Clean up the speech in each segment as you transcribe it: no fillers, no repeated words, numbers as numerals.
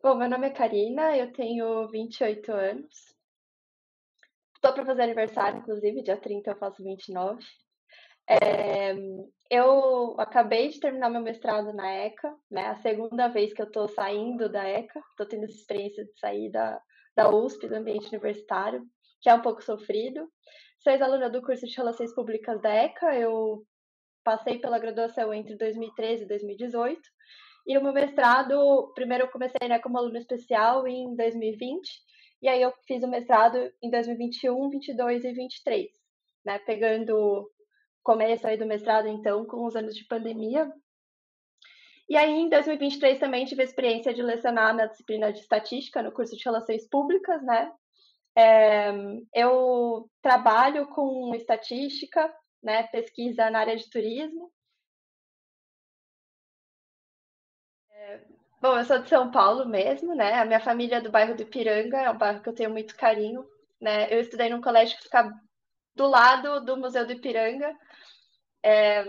Bom, meu nome é Karina, eu tenho 28 anos. Estou para fazer aniversário, inclusive, dia 30 eu faço 29. É, eu acabei de terminar meu mestrado na ECA, né? A segunda vez que eu estou saindo da ECA, estou tendo essa experiência de sair da USP, do ambiente universitário, que é um pouco sofrido. Sou ex-aluna do curso de Relações Públicas da ECA, eu passei pela graduação entre 2013 e 2018. E o meu mestrado, primeiro eu comecei, né, como aluna especial em 2020, e aí eu fiz o mestrado em 2021, 22 e 23, né, pegando o começo aí do mestrado, então, com os anos de pandemia. E aí, em 2023 também tive a experiência de lecionar na disciplina de estatística no curso de Relações Públicas, né. Eu trabalho com estatística, né, pesquisa na área de turismo. Bom, eu sou de São Paulo mesmo, né? A minha família é do bairro do Ipiranga, é um bairro que eu tenho muito carinho, né? Eu estudei num colégio que fica do lado do Museu do Ipiranga.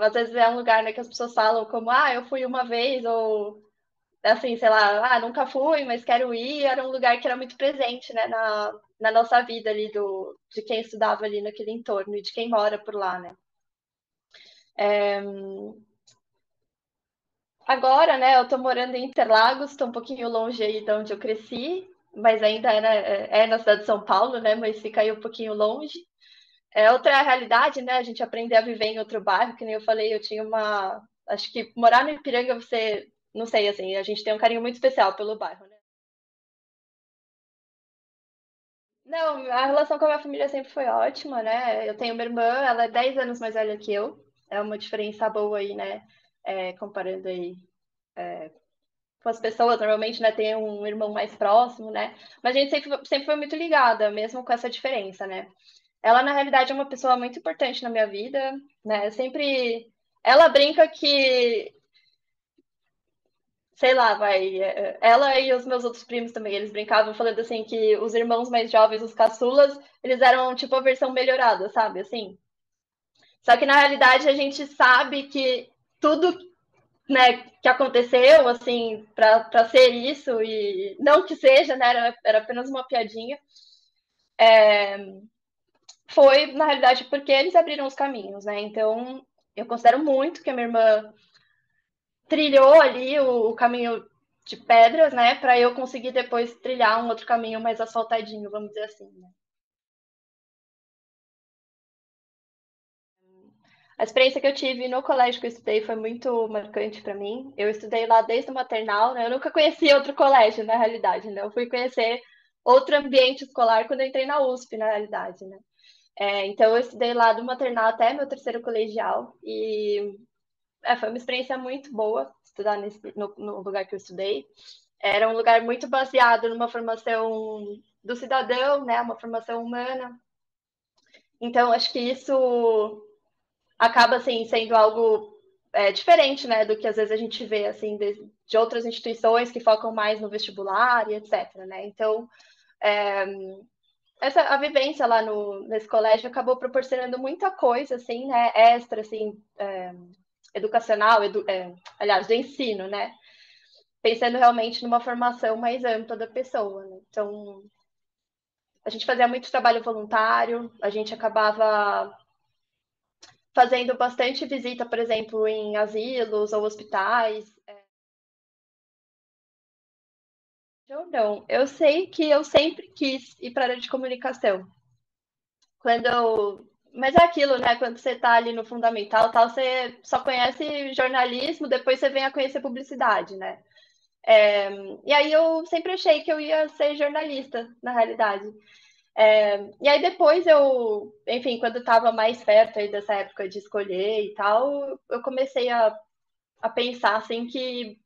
Às vezes é um lugar, né, que as pessoas falam como, ah, eu fui uma vez, ou assim, sei lá, ah, nunca fui, mas quero ir. Era um lugar que era muito presente, né, na nossa vida ali de quem estudava ali naquele entorno e de quem mora por lá, né? Agora, né, eu tô morando em Interlagos, tô um pouquinho longe aí de onde eu cresci, mas ainda é na cidade de São Paulo, né, mas fica aí um pouquinho longe. É outra realidade, né, a gente aprender a viver em outro bairro, que nem eu falei, eu tinha uma... Acho que morar no Ipiranga, você... Não sei, assim, a gente tem um carinho muito especial pelo bairro, né? Não, a relação com a minha família sempre foi ótima, né? Eu tenho uma irmã, ela é 10 anos mais velha que eu. É uma diferença boa aí, né? Comparando aí com as pessoas, normalmente, né, tem um irmão mais próximo, né? Mas a gente sempre foi muito ligada, mesmo com essa diferença, né? Ela, na realidade, é uma pessoa muito importante na minha vida, né? Eu sempre. Ela brinca que, sei lá, vai. Ela e os meus outros primos também, eles brincavam falando assim que os irmãos mais jovens, os caçulas, eles eram tipo a versão melhorada, sabe? Assim. Só que na realidade a gente sabe que tudo, né, que aconteceu, assim, para ser isso, e não que seja, né, era apenas uma piadinha, foi, na realidade, porque eles abriram os caminhos, né? Então, eu considero muito que a minha irmã trilhou ali o caminho de pedras, né, para eu conseguir depois trilhar um outro caminho mais asfaltadinho, vamos dizer assim, né? A experiência que eu tive no colégio que eu estudei foi muito marcante para mim. Eu estudei lá desde o maternal, né? Eu nunca conheci outro colégio, na realidade, né? Eu fui conhecer outro ambiente escolar quando eu entrei na USP, na realidade, né? Então, eu estudei lá do maternal até meu terceiro colegial e foi uma experiência muito boa estudar no lugar que eu estudei. Era um lugar muito baseado numa formação do cidadão, né? Uma formação humana. Então, acho que isso acaba assim sendo algo diferente, né, do que às vezes a gente vê assim de outras instituições que focam mais no vestibular e etc, né? Então, é, a vivência lá nesse colégio acabou proporcionando muita coisa assim, né, extra assim, educacional, aliás, do ensino, né? Pensando realmente numa formação mais ampla da pessoa, né? Então, a gente fazia muito trabalho voluntário, a gente acabava fazendo bastante visita, por exemplo, em asilos ou hospitais. Eu não. Eu sei que eu sempre quis ir para a área de comunicação. Quando eu... Mas é aquilo, né? Quando você está ali no fundamental, tal, você só conhece jornalismo, depois você vem a conhecer publicidade, né? E aí eu sempre achei que eu ia ser jornalista, na realidade. E aí depois eu, enfim, quando estava mais perto aí dessa época de escolher e tal, eu comecei a pensar assim que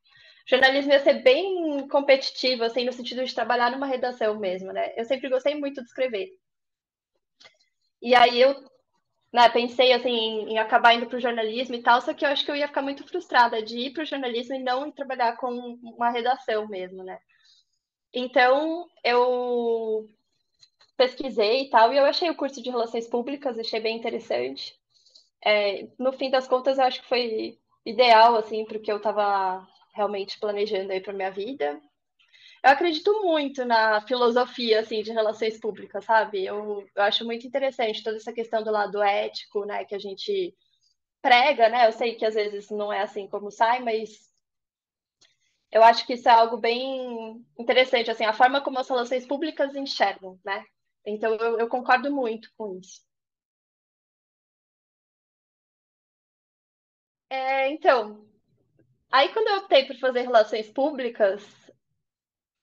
jornalismo ia ser bem competitivo, assim, no sentido de trabalhar numa redação mesmo, né? Eu sempre gostei muito de escrever. E aí eu, né, pensei, assim, em acabar indo para o jornalismo e tal, só que eu acho que eu ia ficar muito frustrada de ir para o jornalismo e não trabalhar com uma redação mesmo, né? Então, eu pesquisei e tal, e eu achei o curso de Relações Públicas, achei bem interessante. No fim das contas, eu acho que foi ideal, assim, para o que eu estava realmente planejando aí para minha vida. Eu acredito muito na filosofia, assim, de relações públicas, sabe? Eu acho muito interessante toda essa questão do lado ético, né, que a gente prega, né? Eu sei que às vezes não é assim como sai, mas eu acho que isso é algo bem interessante, assim, a forma como as relações públicas enxergam, né? Então eu concordo muito com isso. Então, aí quando eu optei por fazer relações públicas,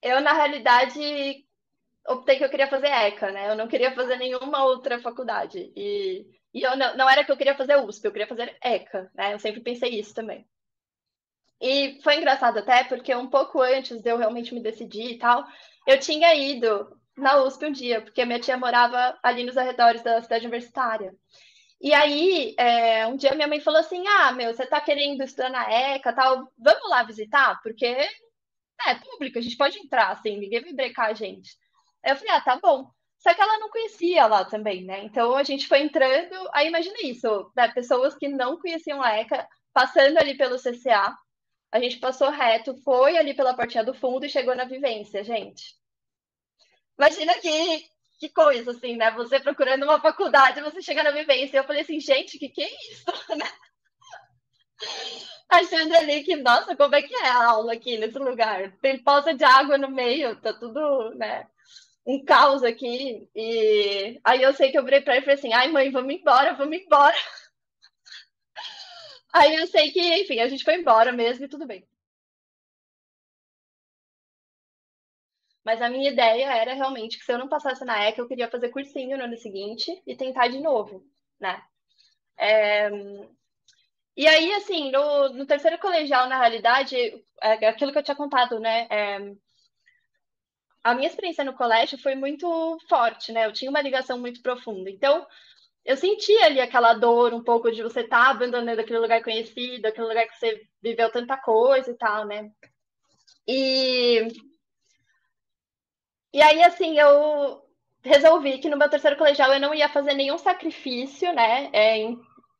eu na realidade optei que eu queria fazer ECA, né? Eu não queria fazer nenhuma outra faculdade. E eu não era que eu queria fazer USP, eu queria fazer ECA, né? Eu sempre pensei isso também. E foi engraçado até porque um pouco antes de eu realmente me decidir e tal, eu tinha ido na USP um dia, porque minha tia morava ali nos arredores da cidade universitária. E aí, um dia minha mãe falou assim: Ah, meu, você tá querendo estudar na ECA e tal, vamos lá visitar? Porque é público, a gente pode entrar, assim, ninguém vai brecar a gente. Aí eu falei: Ah, tá bom. Só que ela não conhecia lá também, né? Então a gente foi entrando, aí imagina isso, né? Pessoas que não conheciam a ECA, passando ali pelo CCA, a gente passou reto, foi ali pela portinha do fundo e chegou na vivência, gente. Imagina que coisa, assim, né? Você procurando uma faculdade, você chega na vivência. Eu falei assim, gente, que é isso? Achando ali que, nossa, como é que é a aula aqui nesse lugar? Tem poça de água no meio, tá tudo, né? Um caos aqui. E aí eu sei que eu virei pra ele e falei assim, ai mãe, vamos embora, vamos embora. Aí eu sei que, enfim, a gente foi embora mesmo e tudo bem. Mas a minha ideia era realmente que se eu não passasse na ECA, eu queria fazer cursinho no ano seguinte e tentar de novo, né? E aí, assim, no terceiro colegial, na realidade, aquilo que eu tinha contado, né? A minha experiência no colégio foi muito forte, né? Eu tinha uma ligação muito profunda. Então, eu sentia ali aquela dor um pouco de você estar abandonando aquele lugar conhecido, aquele lugar que você viveu tanta coisa e tal, né? E, e aí, assim, eu resolvi que no meu terceiro colegial eu não ia fazer nenhum sacrifício, né?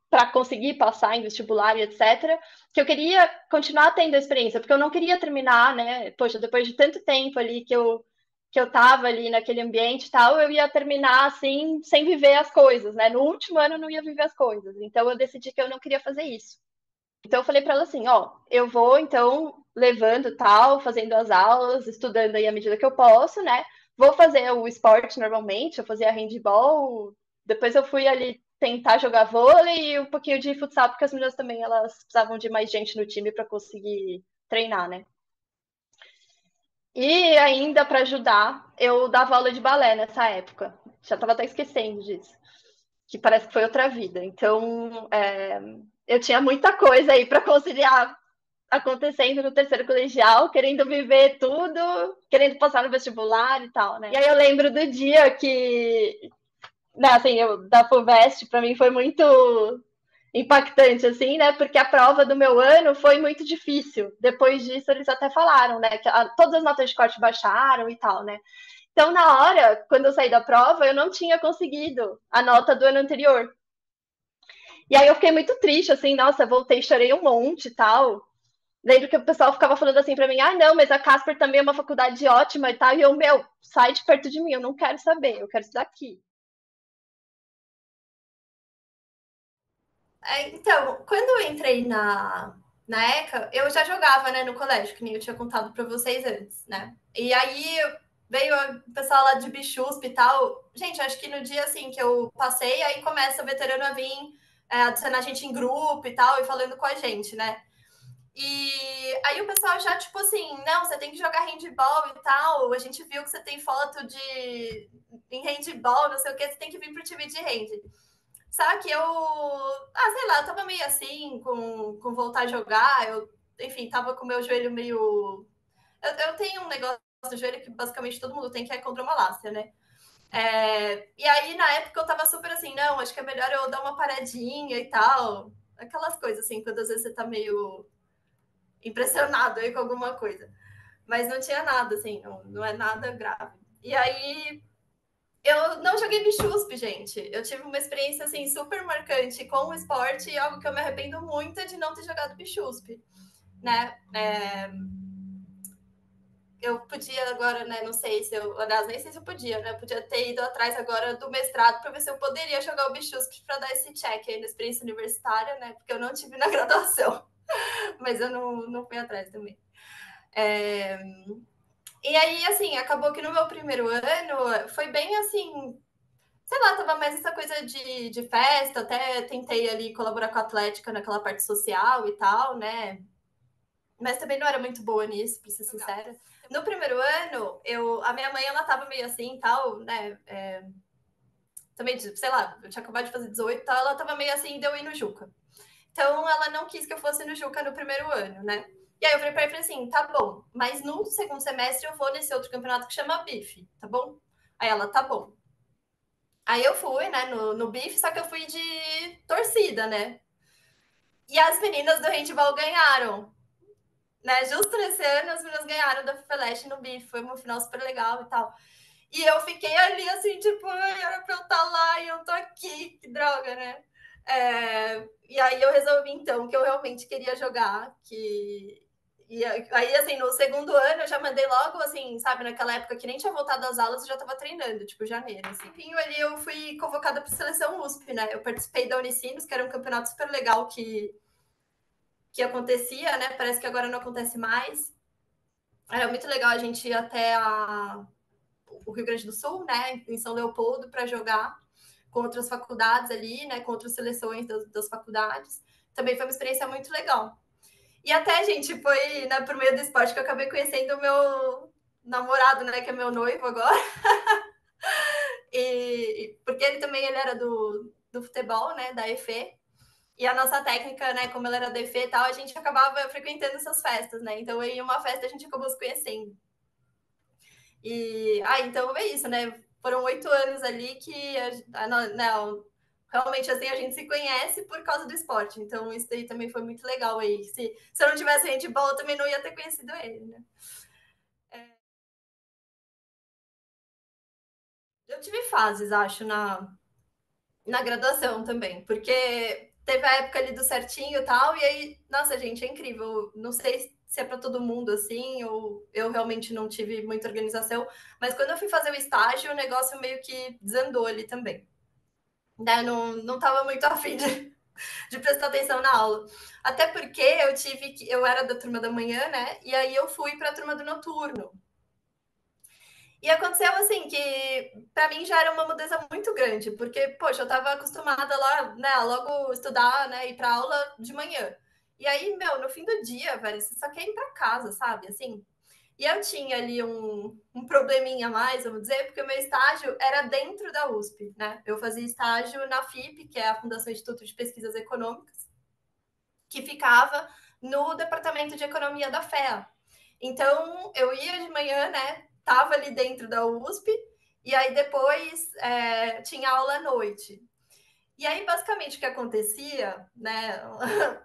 Para conseguir passar em vestibular e etc. Que eu queria continuar tendo a experiência, porque eu não queria terminar, né? Poxa, depois de tanto tempo ali que eu tava ali naquele ambiente e tal, eu ia terminar assim, sem viver as coisas, né? No último ano eu não ia viver as coisas. Então eu decidi que eu não queria fazer isso. Então eu falei para ela assim, ó, eu vou então levando tal, fazendo as aulas, estudando aí à medida que eu posso, né? Vou fazer o esporte normalmente, eu fazia handball, depois eu fui ali tentar jogar vôlei e um pouquinho de futsal, porque as meninas também elas precisavam de mais gente no time para conseguir treinar, né? E ainda para ajudar, eu dava aula de balé nessa época. Já estava até esquecendo disso, que parece que foi outra vida. Então, eu tinha muita coisa aí para conciliar acontecendo no terceiro colegial, querendo viver tudo, querendo passar no vestibular e tal, né? E aí eu lembro do dia que, né, assim, da FUVEST, para mim foi muito impactante, assim, né? Porque a prova do meu ano foi muito difícil. Depois disso, eles até falaram, né? Que todas as notas de corte baixaram e tal, né? Então, na hora, quando eu saí da prova, eu não tinha conseguido a nota do ano anterior. E aí eu fiquei muito triste, assim, nossa, voltei, chorei um monte e tal. Lembro que o pessoal ficava falando assim pra mim, ah, não, mas a Casper também é uma faculdade ótima e tal. E eu, meu, sai de perto de mim, eu não quero saber, eu quero estudar aqui. Então, quando eu entrei na ECA, eu já jogava, né, no colégio, que nem eu tinha contado para vocês antes, né? E aí veio o pessoal lá de Bichusp e tal. Gente, acho que no dia assim que eu passei, aí começa o veterano a vir adicionar a gente em grupo e tal, e falando com a gente, né? E aí o pessoal já, tipo assim, não, você tem que jogar handball e tal. A gente viu que você tem foto de em handball, não sei o que, você tem que vir pro time de hand. Só que sei lá, eu tava meio assim, com vontade de jogar. Enfim, tava com o meu joelho meio. Eu tenho um negócio no joelho que basicamente todo mundo tem, que é condromalácia, né? E aí, na época, eu tava super assim, não, acho que é melhor eu dar uma paradinha e tal. Aquelas coisas assim, quando às vezes você tá meio impressionado aí com alguma coisa. Mas não tinha nada, assim, não é nada grave. E aí, eu não joguei Bichusp, gente. Eu tive uma experiência assim super marcante com o esporte e algo que eu me arrependo muito é de não ter jogado Bichusp, né? eu podia agora, né? Não sei se eu. Aliás, nem sei se eu podia, né? Podia ter ido atrás agora do mestrado para ver se eu poderia jogar o Bichusque para dar esse check aí na experiência universitária, né? Porque eu não tive na graduação, mas eu não fui atrás também. E aí, assim, acabou que no meu primeiro ano foi bem assim. Sei lá, tava mais essa coisa de festa, até tentei ali colaborar com a Atlética naquela parte social e tal, né? Mas também não era muito boa nisso, pra ser sincera. No primeiro ano, a minha mãe, ela tava meio assim, tal, né? Também, sei lá, eu tinha acabado de fazer 18 tal, ela tava meio assim de eu ir no Juca. Então, ela não quis que eu fosse no Juca no primeiro ano, né? E aí eu falei pra ela assim, tá bom, mas no segundo semestre eu vou nesse outro campeonato que chama BIF, tá bom? Aí ela, tá bom. Aí eu fui, né, no BIF, só que eu fui de torcida, né? E as meninas do handball ganharam. Né? Justo nesse ano, as meninas ganharam da FIFELESH no BIF, foi uma final super legal e tal. E eu fiquei ali, assim, tipo, era pra eu estar lá e eu tô aqui, que droga, né? E aí eu resolvi, então, que eu realmente queria jogar, que... E aí, assim, no segundo ano, eu já mandei logo, assim, sabe, naquela época que nem tinha voltado às aulas, eu já tava treinando, tipo, janeiro, assim. Enfim, ali eu fui convocada pra seleção USP, né? Eu participei da Unicinos, que era um campeonato super legal que acontecia, né? Parece que agora não acontece mais. Era muito legal a gente ir até o Rio Grande do Sul, né? Em São Leopoldo, para jogar com outras faculdades ali, né? Com outras seleções das faculdades. Também foi uma experiência muito legal. E até, gente, foi né, por meio do esporte que eu acabei conhecendo o meu namorado, né? Que é meu noivo agora. Porque ele era do futebol, né? Da EFE. E a nossa técnica, né, como ela era DF e tal, a gente acabava frequentando essas festas, né? Então, em uma festa, a gente acabou se conhecendo. Então é isso, né? Foram 8 anos ali que não, realmente assim a gente se conhece por causa do esporte. Então, isso daí também foi muito legal aí. Se eu não tivesse handball, eu também não ia ter conhecido ele, né? Eu tive fases, acho, na graduação também, porque teve a época ali do certinho e tal, e aí, nossa, gente, é incrível. Não sei se é para todo mundo assim, ou eu realmente não tive muita organização, mas quando eu fui fazer o estágio, o negócio meio que desandou ali também. Né? Não tava muito afim de prestar atenção na aula. Até porque eu era da turma da manhã, né? E aí eu fui para a turma do noturno. E aconteceu assim que para mim já era uma mudança muito grande, porque, poxa, eu estava acostumada lá, né, logo estudar, né, ir para aula de manhã. E aí, meu, no fim do dia, velho, você só quer ir para casa, sabe? Assim. E eu tinha ali um probleminha a mais, vamos dizer, porque o meu estágio era dentro da USP, né? Eu fazia estágio na FIP, que é a Fundação Instituto de Pesquisas Econômicas, que ficava no departamento de economia da FEA. Então, eu ia de manhã, né? Tava ali dentro da USP, e aí depois tinha aula à noite. E aí, basicamente, o que acontecia, né,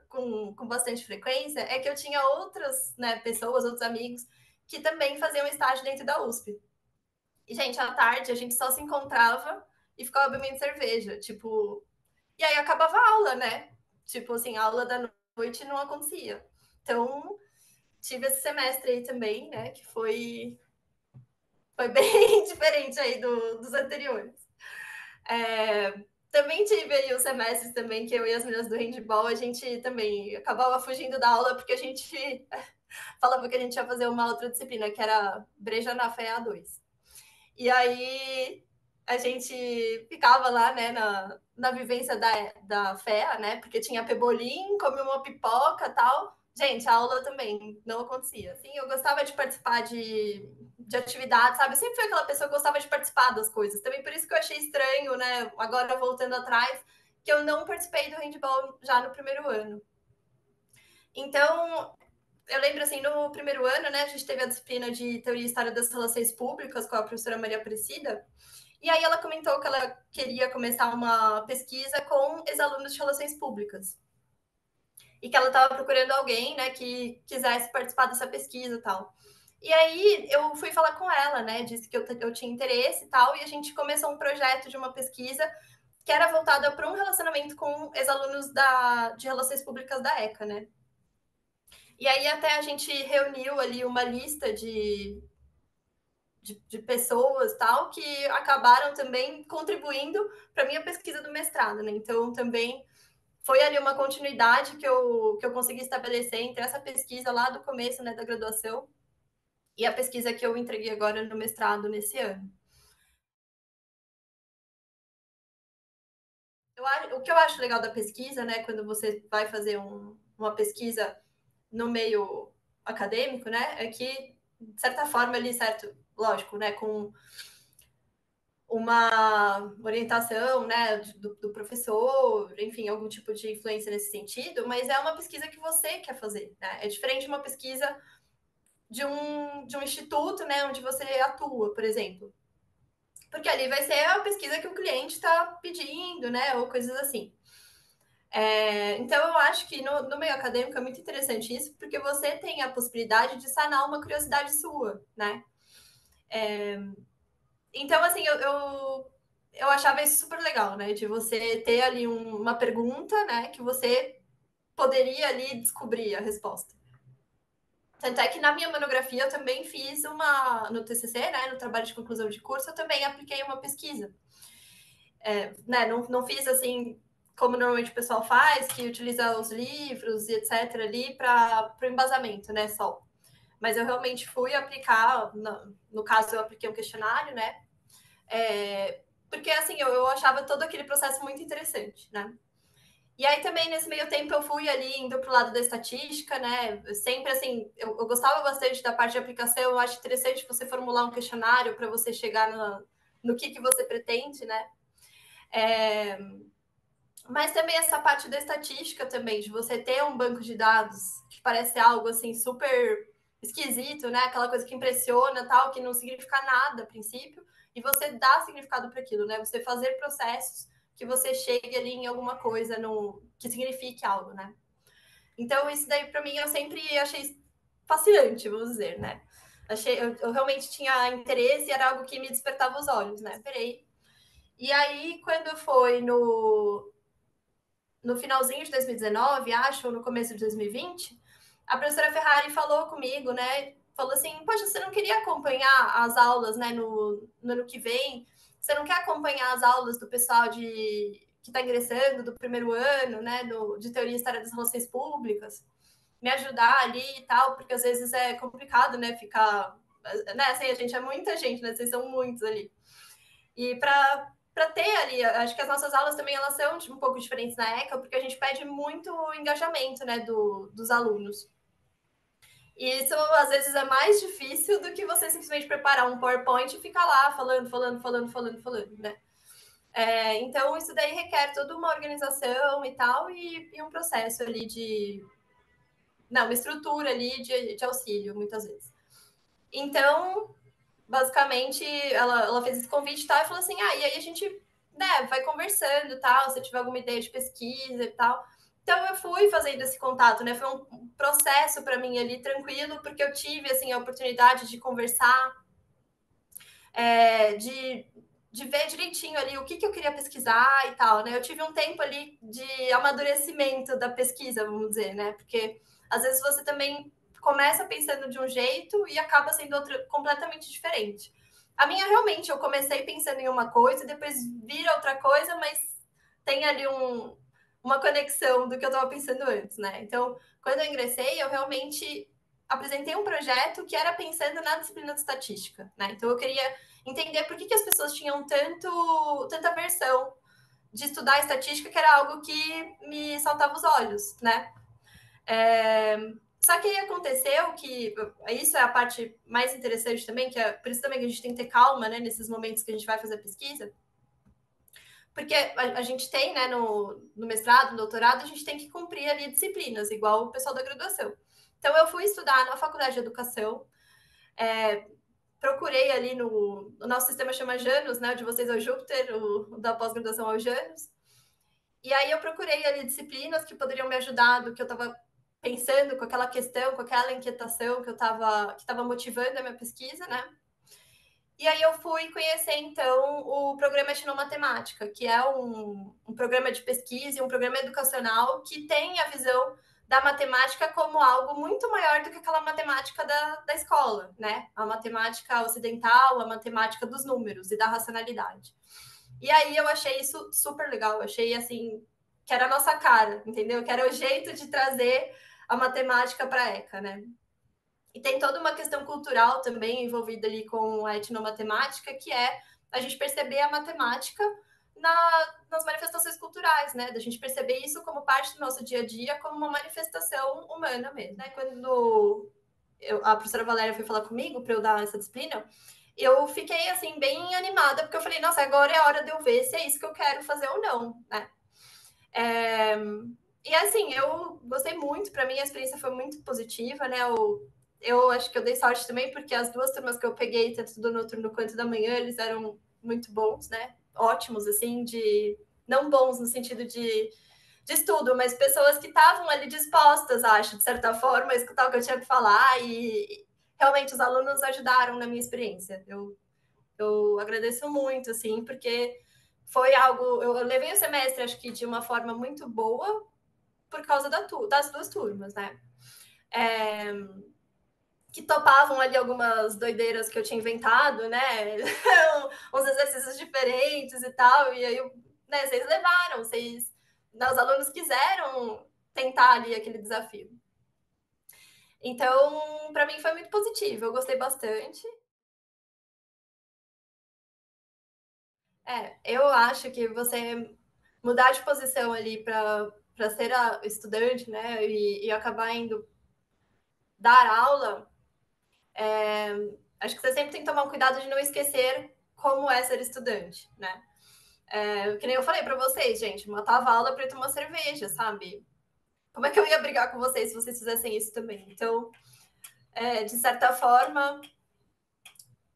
com bastante frequência, é que eu tinha outras né, pessoas, outros amigos, que também faziam estágio dentro da USP. E, gente, à tarde a gente só se encontrava e ficava bebendo cerveja, tipo... E aí acabava a aula, né? Tipo assim, a aula da noite não acontecia. Então, tive esse semestre aí também, né? Que foi bem diferente aí dos anteriores. Também tive aí os semestres também que eu e as meninas do handball, a gente também acabava fugindo da aula porque a gente falava que a gente ia fazer uma outra disciplina, que era Breja na Fé A2. E aí a gente ficava lá, né, na vivência da FEA, né, porque tinha pebolim, comia uma pipoca e tal. Gente, a aula também não acontecia. Assim, eu gostava de participar de atividades, sabe? Eu sempre fui aquela pessoa que gostava de participar das coisas. Também por isso que eu achei estranho, né, agora voltando atrás, que eu não participei do handball já no primeiro ano. Então, eu lembro assim, no primeiro ano, né, a gente teve a disciplina de Teoria e História das Relações Públicas com a professora Maria Aparecida, e aí ela comentou que ela queria começar uma pesquisa com ex-alunos de Relações Públicas. E que ela estava procurando alguém, né, que quisesse participar dessa pesquisa e tal. E aí eu fui falar com ela, né, disse que eu tinha interesse e tal, e a gente começou um projeto de uma pesquisa que era voltada para um relacionamento com ex-alunos de Relações Públicas da ECA, né. E aí até a gente reuniu ali uma lista de pessoas tal que acabaram também contribuindo para a minha pesquisa do mestrado, né? Então também foi ali uma continuidade que eu consegui estabelecer entre essa pesquisa lá do começo, né, da graduação e a pesquisa que eu entreguei agora no mestrado nesse ano. O que eu acho legal da pesquisa, né, quando você vai fazer uma pesquisa no meio acadêmico, né, é que, de certa forma, ali, certo, lógico, né, com uma orientação, né, do professor, enfim, algum tipo de influência nesse sentido, mas é uma pesquisa que você quer fazer, né? É diferente de uma pesquisa de um instituto, né, onde você atua, por exemplo. Porque ali vai ser a pesquisa que o cliente está pedindo, né, ou coisas assim. Então, eu acho que no meio acadêmico é muito interessante isso, porque você tem a possibilidade de sanar uma curiosidade sua, né? Então, assim, eu achava isso super legal, né? De você ter ali uma pergunta, né? Que você poderia ali descobrir a resposta. Tanto é que na minha monografia eu também fiz no TCC, né? No trabalho de conclusão de curso, eu também apliquei uma pesquisa. Né? Não fiz assim como normalmente o pessoal faz, que utiliza os livros e etc. ali para o embasamento, né? Só. Mas eu realmente fui aplicar, no caso eu apliquei um questionário, né? Porque assim, eu achava todo aquele processo muito interessante, né? E aí também, nesse meio tempo, eu fui ali indo para o lado da estatística, né? Sempre assim, eu gostava bastante da parte de aplicação, eu acho interessante você formular um questionário para você chegar no que você pretende, né? Mas também essa parte da estatística também, de você ter um banco de dados que parece algo assim super esquisito, né? Aquela coisa que impressiona, tal, que não significa nada a princípio, e você dá significado para aquilo, né? Você fazer processos que você chegue ali em alguma coisa que signifique algo, né? Então, isso daí para mim eu sempre achei fascinante, vamos dizer, né? Eu realmente tinha interesse e era algo que me despertava os olhos, né? Esperei. E aí, quando foi no finalzinho de 2019, acho, ou no começo de 2020, a professora Ferrari falou comigo, né? Falou assim: poxa, você não queria acompanhar as aulas, né, no ano que vem? Você não quer acompanhar as aulas do pessoal que está ingressando do primeiro ano, né, de teoria e história das relações públicas? Me ajudar ali e tal, porque às vezes é complicado, né, ficar. Né, assim, a gente é muita gente, né? Vocês são muitos ali. E para ter ali, acho que as nossas aulas também elas são um pouco diferentes na ECA, porque a gente pede muito engajamento, né, dos alunos. E isso às vezes é mais difícil do que você simplesmente preparar um PowerPoint e ficar lá falando, né? Então isso daí requer toda uma organização e tal, e um processo ali uma estrutura ali de auxílio, muitas vezes. Então, basicamente, ela fez esse convite e tal, e falou assim, e aí a gente, né, vai conversando e tal, se tiver alguma ideia de pesquisa e tal. Então, eu fui fazendo esse contato, né, foi um processo para mim ali, tranquilo, porque eu tive, assim, a oportunidade de conversar, de ver direitinho ali o que eu queria pesquisar e tal, né, eu tive um tempo ali de amadurecimento da pesquisa, vamos dizer, né, porque às vezes você também começa pensando de um jeito e acaba sendo outra completamente diferente. A minha, realmente, eu comecei pensando em uma coisa, depois vira outra coisa, mas tem ali uma conexão do que eu estava pensando antes, né? Então, quando eu ingressei, eu realmente apresentei um projeto que era pensando na disciplina de estatística, né? Então, eu queria entender por que as pessoas tinham tanta aversão de estudar estatística, que era algo que me saltava os olhos, né? Só que aí aconteceu que isso é a parte mais interessante também, que é por isso também que a gente tem que ter calma, né, nesses momentos que a gente vai fazer a pesquisa, porque a gente tem, né, no mestrado, no doutorado, a gente tem que cumprir ali disciplinas, igual o pessoal da graduação. Então, eu fui estudar na faculdade de educação, procurei ali no nosso sistema chama Janus, né, o de vocês é o Júpiter, o da pós-graduação é o Janus, e aí eu procurei ali disciplinas que poderiam me ajudar do que eu estava pensando, com aquela questão, com aquela inquietação que estava motivando a minha pesquisa, né? E aí eu fui conhecer, então, o programa Etnomatemática, que é um programa de pesquisa e um programa educacional que tem a visão da matemática como algo muito maior do que aquela matemática da escola, né? A matemática ocidental, a matemática dos números e da racionalidade. E aí eu achei isso super legal, eu achei assim que era a nossa cara, entendeu? Que era o jeito de trazer a matemática para a ECA, né? E tem toda uma questão cultural também envolvida ali com a etnomatemática, que é a gente perceber a matemática nas manifestações culturais, né? Da gente perceber isso como parte do nosso dia a dia, como uma manifestação humana mesmo, né? Quando a professora Valéria foi falar comigo para eu dar essa disciplina, eu fiquei assim bem animada, porque eu falei, nossa, agora é hora de eu ver se é isso que eu quero fazer ou não, né? E assim, eu gostei muito, para mim a experiência foi muito positiva, né? Eu acho que eu dei sorte também, porque as duas turmas que eu peguei, tanto do noturno quanto da manhã, eles eram muito bons, né? Ótimos, assim, de. Não bons no sentido de estudo, mas pessoas que estavam ali dispostas, acho, de certa forma, a escutar o que eu tinha que falar, e realmente os alunos ajudaram na minha experiência. Eu agradeço muito, assim, porque foi algo. Eu levei o semestre, acho que de uma forma muito boa, por causa das duas turmas, né? Que topavam ali algumas doideiras que eu tinha inventado, né? Uns exercícios diferentes e tal. E aí, né, vocês levaram, vocês, né, os alunos quiseram tentar ali aquele desafio. Então, para mim foi muito positivo, eu gostei bastante. Eu acho que você mudar de posição ali para ser a estudante, né, e acabar indo dar aula, acho que você sempre tem que tomar um cuidado de não esquecer como é ser estudante, né? Que nem eu falei para vocês, gente, matava aula para ir tomar cerveja, sabe? Como é que eu ia brigar com vocês se vocês fizessem isso também? Então, de certa forma,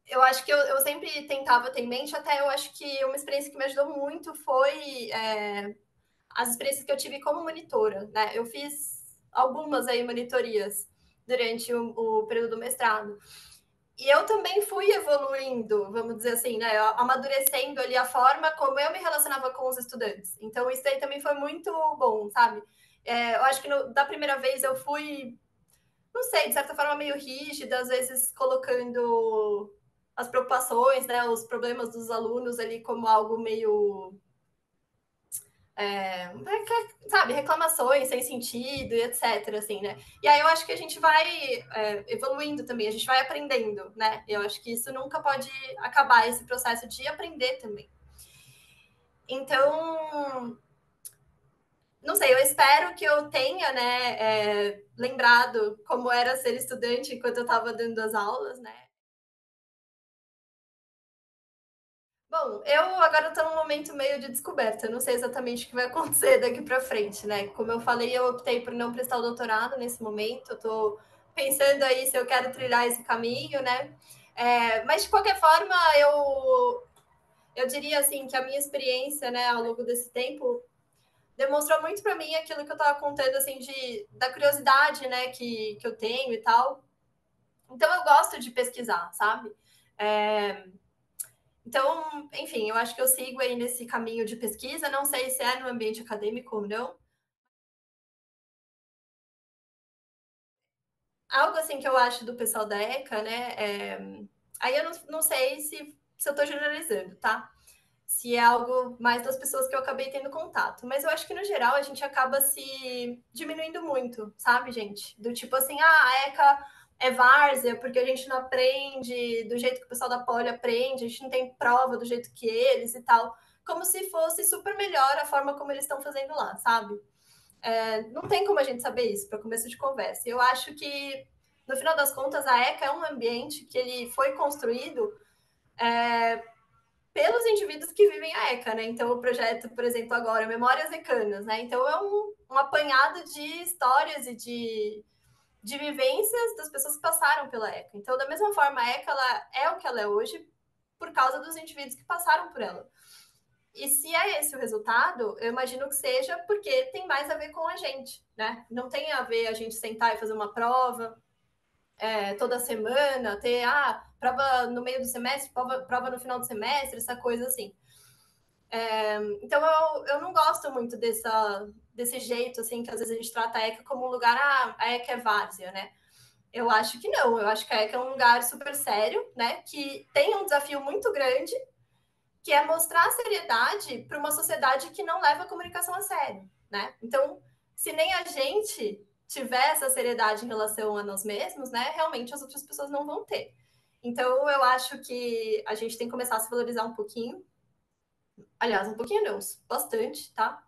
eu acho que eu sempre tentava ter em mente, até eu acho que uma experiência que me ajudou muito foi as experiências que eu tive como monitora, né? Eu fiz algumas aí monitorias durante o período do mestrado. E eu também fui evoluindo, vamos dizer assim, né? Amadurecendo ali a forma como eu me relacionava com os estudantes. Então, isso aí também foi muito bom, sabe? Eu acho que da primeira vez eu fui, não sei, de certa forma meio rígida, às vezes colocando as preocupações, né, os problemas dos alunos ali como algo meio sabe, reclamações sem sentido e etc, assim, né? E aí eu acho que a gente vai evoluindo também, a gente vai aprendendo, né? Eu acho que isso nunca pode acabar, esse processo de aprender também. Então, não sei, eu espero que eu tenha, né, lembrado como era ser estudante enquanto eu estava dando as aulas, né? Bom, eu agora estou num momento meio de descoberta, eu não sei exatamente o que vai acontecer daqui para frente, né? Como eu falei, eu optei por não prestar o doutorado nesse momento, eu estou pensando aí se eu quero trilhar esse caminho, né? Mas de qualquer forma, eu diria assim que a minha experiência, né, ao longo desse tempo demonstrou muito para mim aquilo que eu estava contando, assim, da curiosidade, né, que eu tenho e tal. Então eu gosto de pesquisar, sabe? Então, enfim, eu acho que eu sigo aí nesse caminho de pesquisa, não sei se é no ambiente acadêmico ou não. Algo assim que eu acho do pessoal da ECA, né? Aí eu não sei se eu estou generalizando, tá? Se é algo mais das pessoas que eu acabei tendo contato. Mas eu acho que, no geral, a gente acaba se diminuindo muito, sabe, gente? Do tipo assim, a ECA é várzea porque a gente não aprende do jeito que o pessoal da Poli aprende, a gente não tem prova do jeito que eles e tal. Como se fosse super melhor a forma como eles estão fazendo lá, sabe? Não tem como a gente saber isso para começo de conversa. Eu acho que, no final das contas, a ECA é um ambiente que ele foi construído pelos indivíduos que vivem a ECA, né? Então, o projeto, por exemplo, agora, Memórias Ecanas, né? Então, é um apanhado de histórias e de vivências das pessoas que passaram pela ECA. Então, da mesma forma, a ECA ela é o que ela é hoje por causa dos indivíduos que passaram por ela. E se é esse o resultado, eu imagino que seja porque tem mais a ver com a gente, né? Não tem a ver a gente sentar e fazer uma prova toda semana, ter prova no meio do semestre, prova no final do semestre, essa coisa assim. Então eu não gosto muito desse jeito, assim, que às vezes a gente trata a ECA como um lugar, a ECA é várzea, né? Eu acho que não, eu acho que a ECA é um lugar super sério, né? Que tem um desafio muito grande, que é mostrar a seriedade para uma sociedade que não leva a comunicação a sério, né? Então, se nem a gente tiver essa seriedade em relação a nós mesmos, né? Realmente as outras pessoas não vão ter. Então, eu acho que a gente tem que começar a se valorizar um pouquinho. Aliás, um pouquinho não, bastante, tá?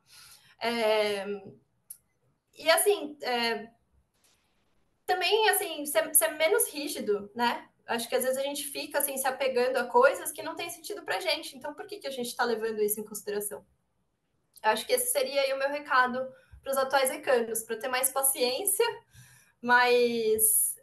E assim, também assim, ser menos rígido, né? Acho que às vezes a gente fica assim, se apegando a coisas que não tem sentido pra gente. Então, por que a gente está levando isso em consideração? Eu acho que esse seria aí o meu recado para os atuais ecanos, para ter mais paciência, mais,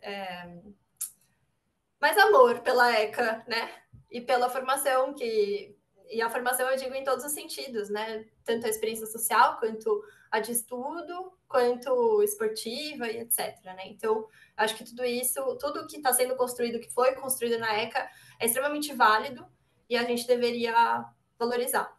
mais amor pela ECA, né? E pela formação que. E a formação eu digo em todos os sentidos, né? Tanto a experiência social, quanto a de estudo, quanto esportiva e etc. Né? Então, acho que tudo isso, tudo que está sendo construído, que foi construído na ECA, é extremamente válido e a gente deveria valorizar.